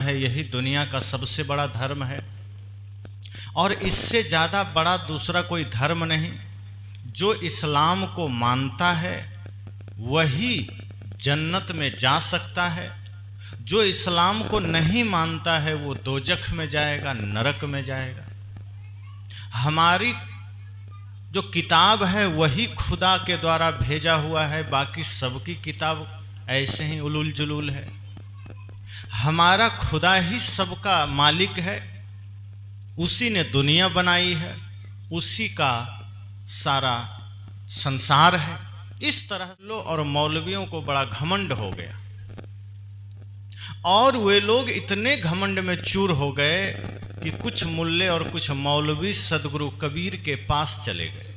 है, यही दुनिया का सबसे बड़ा धर्म है और इससे ज़्यादा बड़ा दूसरा कोई धर्म नहीं। जो इस्लाम को मानता है वही जन्नत में जा सकता है, जो इस्लाम को नहीं मानता है वो दोजख में जाएगा, नरक में जाएगा। हमारी जो किताब है वही खुदा के द्वारा भेजा हुआ है, बाकी सबकी किताब ऐसे ही उलूल जुलूल है। हमारा खुदा ही सबका मालिक है, उसी ने दुनिया बनाई है, उसी का सारा संसार है। इस तरह लो और मौलवियों को बड़ा घमंड हो गया और वे लोग इतने घमंड में चूर हो गए कि कुछ मुल्ले और कुछ मौलवी सदगुरु कबीर के पास चले गए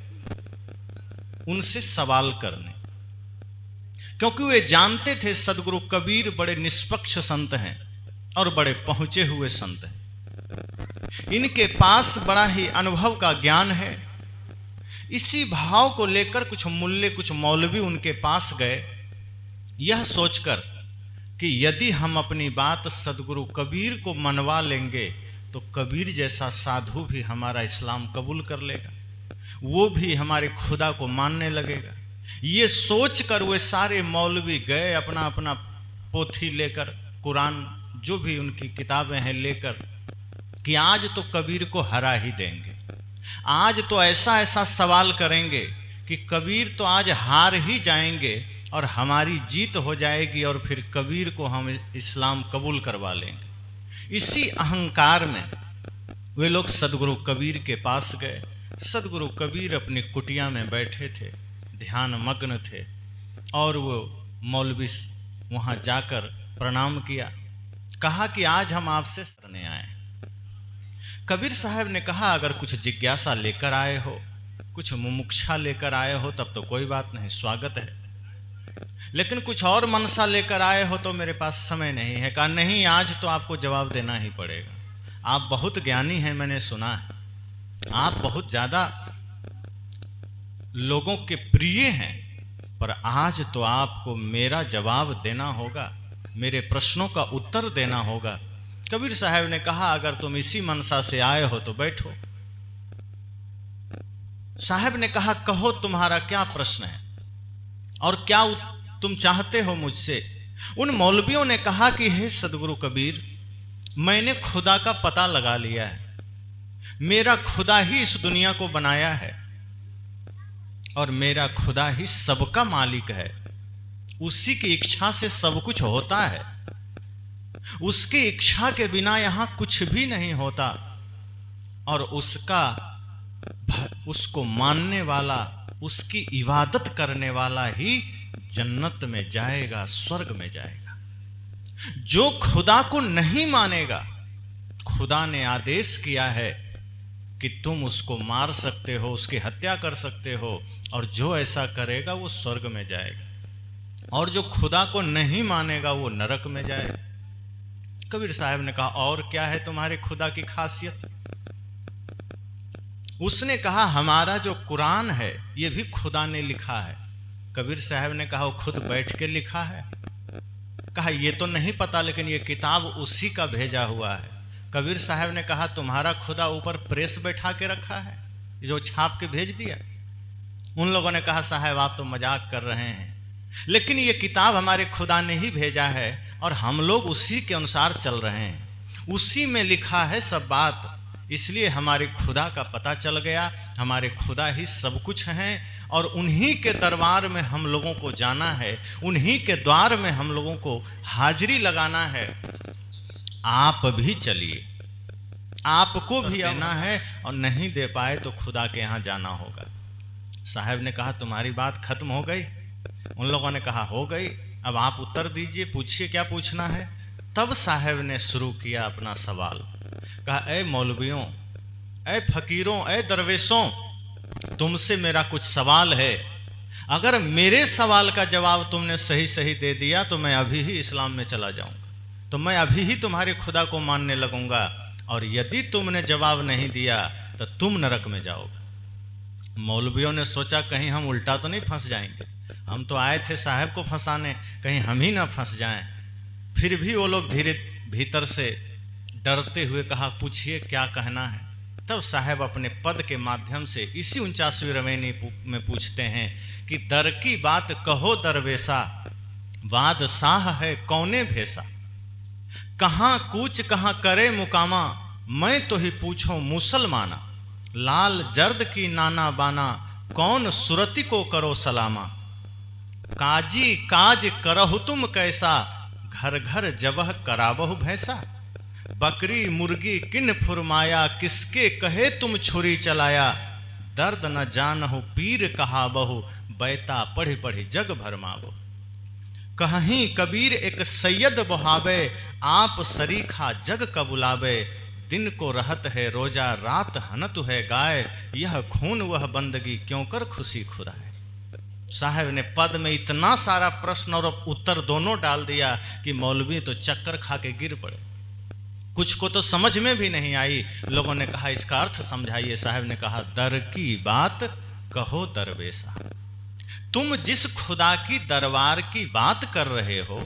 उनसे सवाल करने, क्योंकि वे जानते थे सदगुरु कबीर बड़े निष्पक्ष संत हैं और बड़े पहुंचे हुए संत हैं। इनके पास बड़ा ही अनुभव का ज्ञान है। इसी भाव को लेकर कुछ मुल्ले कुछ मौलवी उनके पास गए, यह सोचकर कि यदि हम अपनी बात सदगुरु कबीर को मनवा लेंगे तो कबीर जैसा साधु भी हमारा इस्लाम कबूल कर लेगा, वो भी हमारे खुदा को मानने लगेगा। ये सोचकर वे सारे मौलवी गए अपना अपना पोथी लेकर, कुरान जो भी उनकी किताबें हैं लेकर, कि आज तो कबीर को हरा ही देंगे, आज तो ऐसा ऐसा सवाल करेंगे कि कबीर तो आज हार ही जाएंगे और हमारी जीत हो जाएगी और फिर कबीर को हम इस्लाम कबूल करवा लेंगे। इसी अहंकार में वे लोग सदगुरु कबीर के पास गए। सदगुरु कबीर अपनी कुटिया में बैठे थे, ध्यान मग्न थे और वो मौलवी वहाँ जाकर प्रणाम किया, कहा कि आज हम आपसे शरणे आए। कबीर साहब ने कहा अगर कुछ जिज्ञासा लेकर आए हो, कुछ मुमुक्षा लेकर आए हो तब तो कोई बात नहीं, स्वागत है, लेकिन कुछ और मनसा लेकर आए हो तो मेरे पास समय नहीं है। कहा नहीं, आज तो आपको जवाब देना ही पड़ेगा। आप बहुत ज्ञानी हैं, मैंने सुना है, आप बहुत ज़्यादा लोगों के प्रिय हैं, पर आज तो आपको मेरा जवाब देना होगा, मेरे प्रश्नों का उत्तर देना होगा। कबीर साहब ने कहा अगर तुम इसी मनसा से आए हो तो बैठो। साहब ने कहा कहो तुम्हारा क्या प्रश्न है और क्या तुम चाहते हो मुझसे। उन मौलवियों ने कहा कि हे सदगुरु कबीर, मैंने खुदा का पता लगा लिया है, मेरा खुदा ही इस दुनिया को बनाया है और मेरा खुदा ही सबका मालिक है, उसी की इच्छा से सब कुछ होता है, उसकी इच्छा के बिना यहां कुछ भी नहीं होता और उसको मानने वाला, उसकी इबादत करने वाला ही जन्नत में जाएगा, स्वर्ग में जाएगा। जो खुदा को नहीं मानेगा, खुदा ने आदेश किया है कि तुम उसको मार सकते हो, उसकी हत्या कर सकते हो और जो ऐसा करेगा वो स्वर्ग में जाएगा और जो खुदा को नहीं मानेगा वो नरक में जाएगा। कबीर साहब ने कहा और क्या है तुम्हारे खुदा की खासियत। उसने कहा हमारा जो कुरान है ये भी खुदा ने लिखा है। कबीर साहब ने कहा वो खुद बैठ के लिखा है। कहा ये तो नहीं पता, लेकिन ये किताब उसी का भेजा हुआ है। कबीर साहब ने कहा तुम्हारा खुदा ऊपर प्रेस बैठा के रखा है जो छाप के भेज दिया। उन लोगों ने कहा साहब आप तो मजाक कर रहे हैं, लेकिन ये किताब हमारे खुदा ने ही भेजा है और हम लोग उसी के अनुसार चल रहे हैं, उसी में लिखा है सब बात, इसलिए हमारे खुदा का पता चल गया। हमारे खुदा ही सब कुछ हैं और उन्हीं के दरबार में हम लोगों को जाना है, उन्हीं के द्वार में हम लोगों को हाजिरी लगाना है। आप भी चलिए, आपको भी आना है और नहीं दे पाए तो खुदा के यहाँ जाना होगा। साहब ने कहा तुम्हारी बात खत्म हो गई। उन लोगों ने कहा हो गई, अब आप उत्तर दीजिए, पूछिए क्या पूछना है। तब साहब ने शुरू किया अपना सवाल। कहा ए मौलवियों, ए फकीरों, ए दरवेशों, तुमसे मेरा कुछ सवाल है। अगर मेरे सवाल का जवाब तुमने सही सही दे दिया तो मैं अभी ही इस्लाम में चला जाऊंगा, तो मैं अभी ही तुम्हारे खुदा को मानने लगूंगा, और यदि तुमने जवाब नहीं दिया तो तुम नरक में जाओगे। मौलवियों ने सोचा कहीं हम उल्टा तो नहीं फंस जाएंगे, हम तो आए थे साहब को फंसाने, कहीं हम ही ना फंस जाएं। फिर भी वो लोग धीरे भीतर से डरते हुए कहा, पूछिए क्या कहना है। तब साहब अपने पद के माध्यम से इसी 49वीं रमैनी में पूछते हैं कि दर की बात कहो दरवेशा, वाद साह है कौने भेसा। कहाँ कूच कहाँ करे मुकामा, मैं तो ही पूछो मुसलमाना। लाल जर्द की नाना बाना, कौन सुरती को करो सलामा। काजी काज करहु तुम कैसा, घर घर जबह कराबहु भैसा। बकरी मुर्गी किन फुरमाया, किसके कहे तुम छुरी चलाया। दर्द न जानहु पीर कहाबहु, बैता पढ़ी पढ़ी जग भरमाबो। कहीं कबीर एक सैयद बहावे, आप सरीखा जग कबुलावे। दिन को रहत है रोजा, रात हनत है गाय। यह खून वह बंदगी क्यों कर खुशी खुराए। साहब ने पद में इतना सारा प्रश्न और उत्तर दोनों डाल दिया कि मौलवी तो चक्कर खा के गिर पड़े। कुछ को तो समझ में भी नहीं आई। लोगों ने कहा इसका अर्थ समझाइए। साहब ने कहा, दर की बात कहो दरवेशा। तुम जिस खुदा की दरबार की बात कर रहे हो,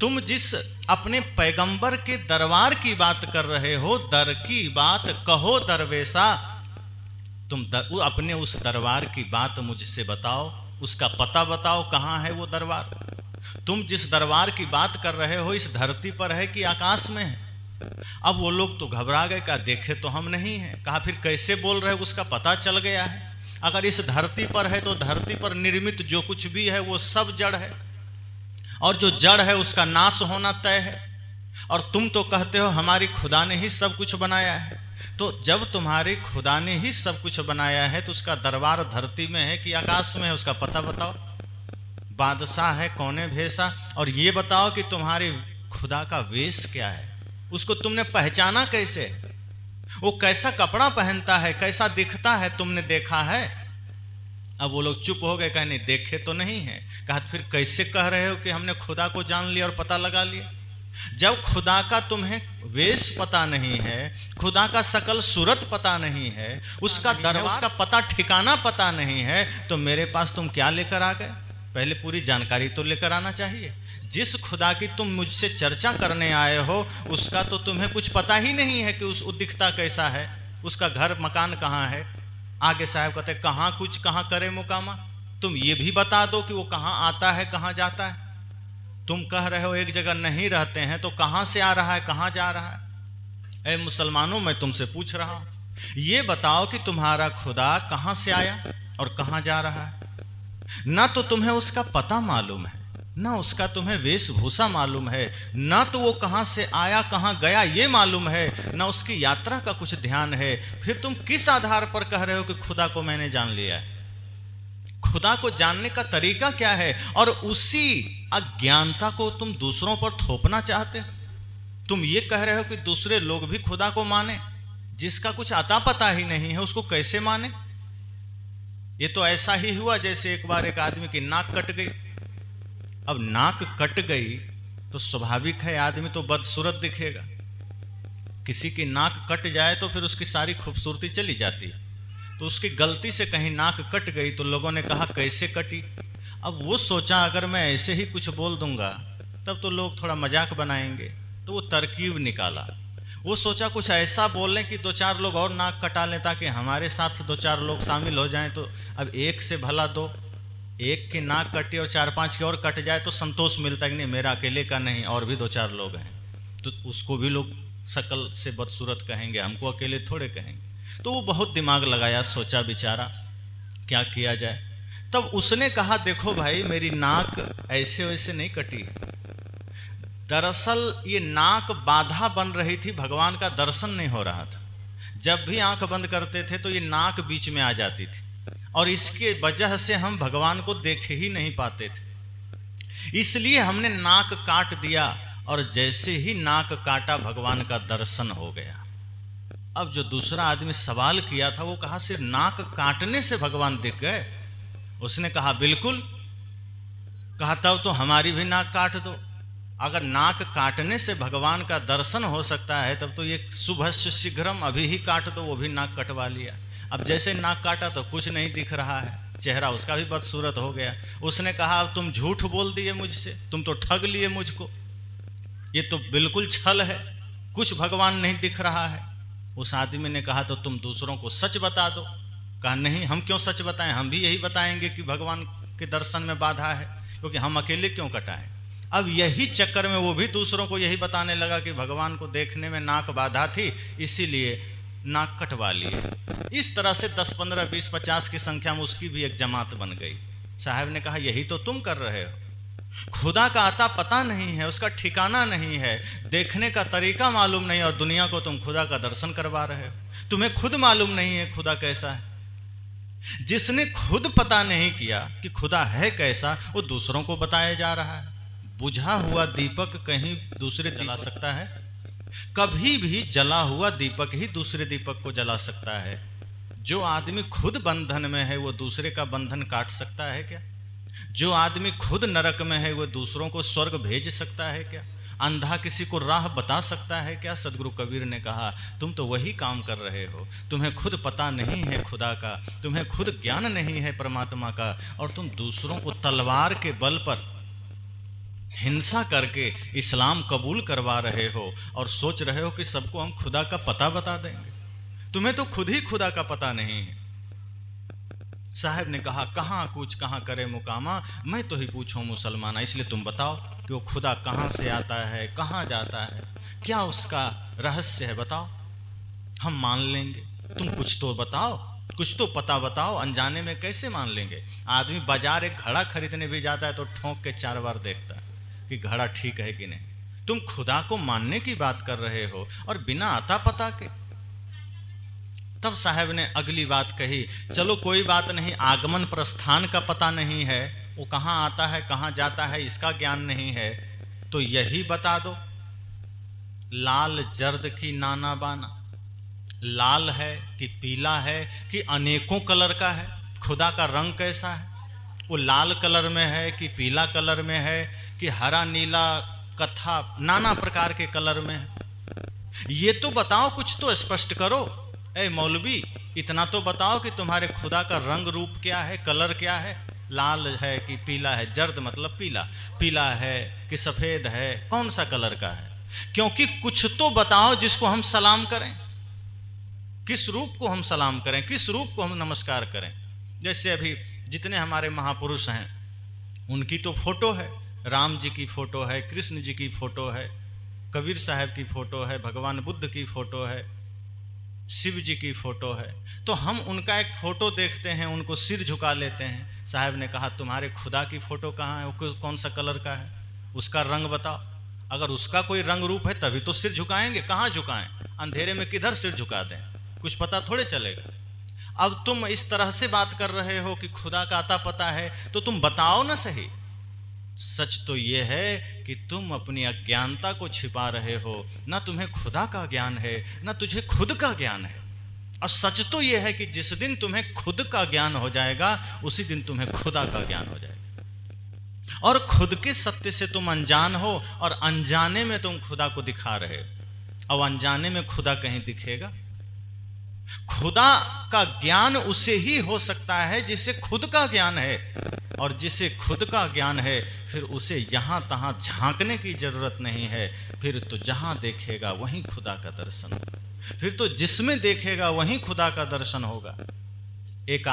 तुम जिस अपने पैगंबर के दरबार की बात कर रहे हो, दर की बात कहो दरवेशा। तुम अपने उस दरबार की बात मुझसे बताओ, उसका पता बताओ, कहाँ है वो दरबार। तुम जिस दरबार की बात कर रहे हो इस धरती पर है कि आकाश में है। अब वो लोग तो घबरा गए, कहा देखे तो हम नहीं हैं। कहा फिर कैसे बोल रहे हो, उसका पता चल गया है। अगर इस धरती पर है तो धरती पर निर्मित जो कुछ भी है वो सब जड़ है, और जो जड़ है उसका नाश होना तय है। और तुम तो कहते हो हमारी खुदा ने ही सब कुछ बनाया है। तो जब तुम्हारी खुदा ने ही सब कुछ बनाया है तो उसका दरबार धरती में है कि आकाश में है, उसका पता बताओ। बादशाह है कौने भेसा, और ये बताओ कि तुम्हारी खुदा का वेश क्या है, उसको तुमने पहचाना कैसे, वो कैसा कपड़ा पहनता है, कैसा दिखता है, तुमने देखा है। अब वो लोग चुप हो गए, कहे नहीं देखे तो नहीं है। कहा फिर कैसे कह रहे हो कि हमने खुदा को जान लिया और पता लगा लिया। जब खुदा का तुम्हें वेश पता नहीं है, खुदा का शकल सूरत पता नहीं है, उसका दरबार, उसका पता ठिकाना पता नहीं है, तो मेरे पास तुम क्या लेकर आ गए। पहले पूरी जानकारी तो लेकर आना चाहिए। जिस खुदा की तुम मुझसे चर्चा करने आए हो उसका तो तुम्हें कुछ पता ही नहीं है कि वो दिखता कैसा है, उसका घर मकान कहाँ है। आगे साहब कहते कहाँ कुछ कहाँ करे मुकामा। तुम ये भी बता दो कि वो कहाँ आता है कहाँ जाता है। तुम कह रहे हो एक जगह नहीं रहते हैं, तो कहाँ से आ रहा है कहाँ जा रहा है। ए मुसलमानों, मैं तुमसे पूछ रहा हूँ, ये बताओ कि तुम्हारा खुदा कहाँ से आया और कहाँ जा रहा है। ना तो तुम्हें उसका पता मालूम है, ना उसका तुम्हें वेशभूषा मालूम है, ना तो वो कहाँ से आया कहाँ गया ये मालूम है, ना उसकी यात्रा का कुछ ध्यान है। फिर तुम किस आधार पर कह रहे हो कि खुदा को मैंने जान लिया है। खुदा को जानने का तरीका क्या है, और उसी अज्ञानता को तुम दूसरों पर थोपना चाहते। तुम ये कह रहे हो कि दूसरे लोग भी खुदा को माने, जिसका कुछ अता पता ही नहीं है उसको कैसे माने। ये तो ऐसा ही हुआ जैसे एक बार एक आदमी की नाक कट गई। अब नाक कट गई तो स्वाभाविक है आदमी तो बदसूरत दिखेगा। किसी की नाक कट जाए तो फिर उसकी सारी खूबसूरती चली जाती है। तो उसकी गलती से कहीं नाक कट गई तो लोगों ने कहा कैसे कटी। अब वो सोचा अगर मैं ऐसे ही कुछ बोल दूंगा तब तो लोग थोड़ा मजाक बनाएंगे, तो वो तरकीब निकाला। वो सोचा कुछ ऐसा बोल लें कि दो चार लोग और नाक कटा लें ताकि हमारे साथ दो चार लोग शामिल हो जाएं। तो अब एक से भला दो, एक की नाक कटी और चार पांच की और कट जाए तो संतोष मिलता है कि नहीं मेरा अकेले का नहीं और भी दो चार लोग हैं, तो उसको भी लोग शकल से बदसूरत कहेंगे, हमको अकेले थोड़े कहेंगे। तो वो बहुत दिमाग लगाया, सोचा बेचारा क्या किया जाए। तब उसने कहा देखो भाई मेरी नाक ऐसे वैसे नहीं कटी, दरअसल ये नाक बाधा बन रही थी, भगवान का दर्शन नहीं हो रहा था। जब भी आंख बंद करते थे तो ये नाक बीच में आ जाती थी और इसके वजह से हम भगवान को देख ही नहीं पाते थे। इसलिए हमने नाक काट दिया और जैसे ही नाक काटा भगवान का दर्शन हो गया। अब जो दूसरा आदमी सवाल किया था वो कहा सिर्फ नाक काटने से भगवान दिख गए। उसने कहा बिल्कुल। कहा तब तो हमारी भी नाक काट दो। अगर नाक काटने से भगवान का दर्शन हो सकता है तब तो ये सुबह से शीघ्रम अभी ही काट दो। वो भी नाक कटवा लिया। अब जैसे नाक काटा तो कुछ नहीं दिख रहा है, चेहरा उसका भी बदसूरत हो गया। उसने कहा अब तुम झूठ बोल दिए मुझसे, तुम तो ठग लिए मुझको। ये तो बिल्कुल छल है, कुछ भगवान नहीं दिख रहा है। उस आदमी ने कहा तो तुम दूसरों को सच बता दो। कहा नहीं, हम क्यों सच बताएं, हम भी यही बताएंगे कि भगवान के दर्शन में बाधा है, क्योंकि हम अकेले क्यों कटाएं। अब यही चक्कर में वो भी दूसरों को यही बताने लगा कि भगवान को देखने में नाक बाधा थी, इसीलिए नाक कटवा लिए। इस तरह से 10, 15, 20, 50 की संख्या में उसकी भी एक जमात बन गई। साहब ने कहा यही तो तुम कर रहे हो। खुदा का आता पता नहीं है, उसका ठिकाना नहीं है, देखने का तरीका मालूम नहीं, और दुनिया को तुम खुदा का दर्शन करवा रहे हो। तुम्हें खुद मालूम नहीं है खुदा कैसा है। जिसने खुद पता नहीं किया कि खुदा है कैसा, वो दूसरों को बताया जा रहा है। बुझा हुआ दीपक कहीं दूसरे जला सकता है? कभी भी जला हुआ दीपक ही दूसरे दीपक को जला सकता है। जो आदमी खुद बंधन में है वो दूसरे का बंधन काट सकता है क्या? जो आदमी खुद नरक में है वो दूसरों को स्वर्ग भेज सकता है क्या? अंधा किसी को राह बता सकता है क्या? सदगुरु कबीर ने कहा तुम तो वही काम कर रहे हो। तुम्हें खुद पता नहीं है खुदा का, तुम्हें खुद ज्ञान नहीं है परमात्मा का, और तुम दूसरों को तलवार के बल पर हिंसा करके इस्लाम कबूल करवा रहे हो, और सोच रहे हो कि सबको हम खुदा का पता बता देंगे। तुम्हें तो खुद ही खुदा का पता नहीं है। साहब ने कहा कहाँ कूच कहाँ करे मुकामा, मैं तो ही पूछूं मुसलमाना, इसलिए तुम बताओ कि वो खुदा कहाँ से आता है, कहाँ जाता है, क्या उसका रहस्य है, बताओ, हम मान लेंगे। तुम कुछ तो बताओ, कुछ तो पता बताओ, अनजाने में कैसे मान लेंगे। आदमी बाजार एक घड़ा खरीदने भी जाता है तो ठोंक के 4 बार देखता है कि घड़ा ठीक है कि नहीं। तुम खुदा को मानने की बात कर रहे हो और बिना आता पता के। तब साहब ने अगली बात कही, चलो कोई बात नहीं, आगमन प्रस्थान का पता नहीं है, वो कहाँ आता है कहाँ जाता है इसका ज्ञान नहीं है, तो यही बता दो, लाल जर्द की नाना बाना, लाल है कि पीला है कि अनेकों कलर का है, खुदा का रंग कैसा है, वो लाल कलर में है कि पीला कलर में है कि हरा नीला कथा नाना प्रकार के कलर में है। ये तो बताओ, कुछ तो स्पष्ट करो। ए मौलवी, इतना तो बताओ कि तुम्हारे खुदा का रंग रूप क्या है, कलर क्या है, लाल है कि पीला है, जर्द मतलब पीला, पीला है कि सफ़ेद है, कौन सा कलर का है। क्योंकि कुछ तो बताओ जिसको हम सलाम करें, किस रूप को हम सलाम करें, किस रूप को हम नमस्कार करें। जैसे अभी जितने हमारे महापुरुष हैं उनकी तो फोटो है, राम जी की फ़ोटो है, कृष्ण जी की फ़ोटो है, कबीर साहब की फ़ोटो है, भगवान बुद्ध की फ़ोटो है, शिव जी की फ़ोटो है। तो हम उनका एक फ़ोटो देखते हैं, उनको सिर झुका लेते हैं। साहब ने कहा तुम्हारे खुदा की फ़ोटो कहाँ है, वो कौन सा कलर का है, उसका रंग बताओ। अगर उसका कोई रंग रूप है तभी तो सिर झुकाएंगे, कहाँ झुकाएं, अंधेरे में किधर सिर झुका दें, कुछ पता थोड़े चलेगा। अब तुम इस तरह से बात कर रहे हो कि खुदा का आता पता है, तो तुम बताओ ना सही। सच तो ये है कि तुम अपनी अज्ञानता को छिपा रहे हो, ना तुम्हें खुदा का ज्ञान है ना तुझे खुद का ज्ञान है। और सच तो ये है कि जिस दिन तुम्हें खुद का ज्ञान हो जाएगा उसी दिन तुम्हें खुदा का ज्ञान हो जाएगा। और खुद के सत्य से तुम अनजान हो और अनजाने में तुम खुदा को दिखा रहे हो। अब अनजाने में खुदा कहीं दिखेगा? खुदा का ज्ञान उसे ही हो सकता है जिसे खुद का ज्ञान है, और जिसे खुद का ज्ञान है फिर उसे यहाँ तहाँ झांकने की जरूरत नहीं है। फिर तो जहाँ देखेगा वहीं खुदा का दर्शन होगा, फिर तो जिसमें देखेगा वहीं खुदा का दर्शन होगा। एक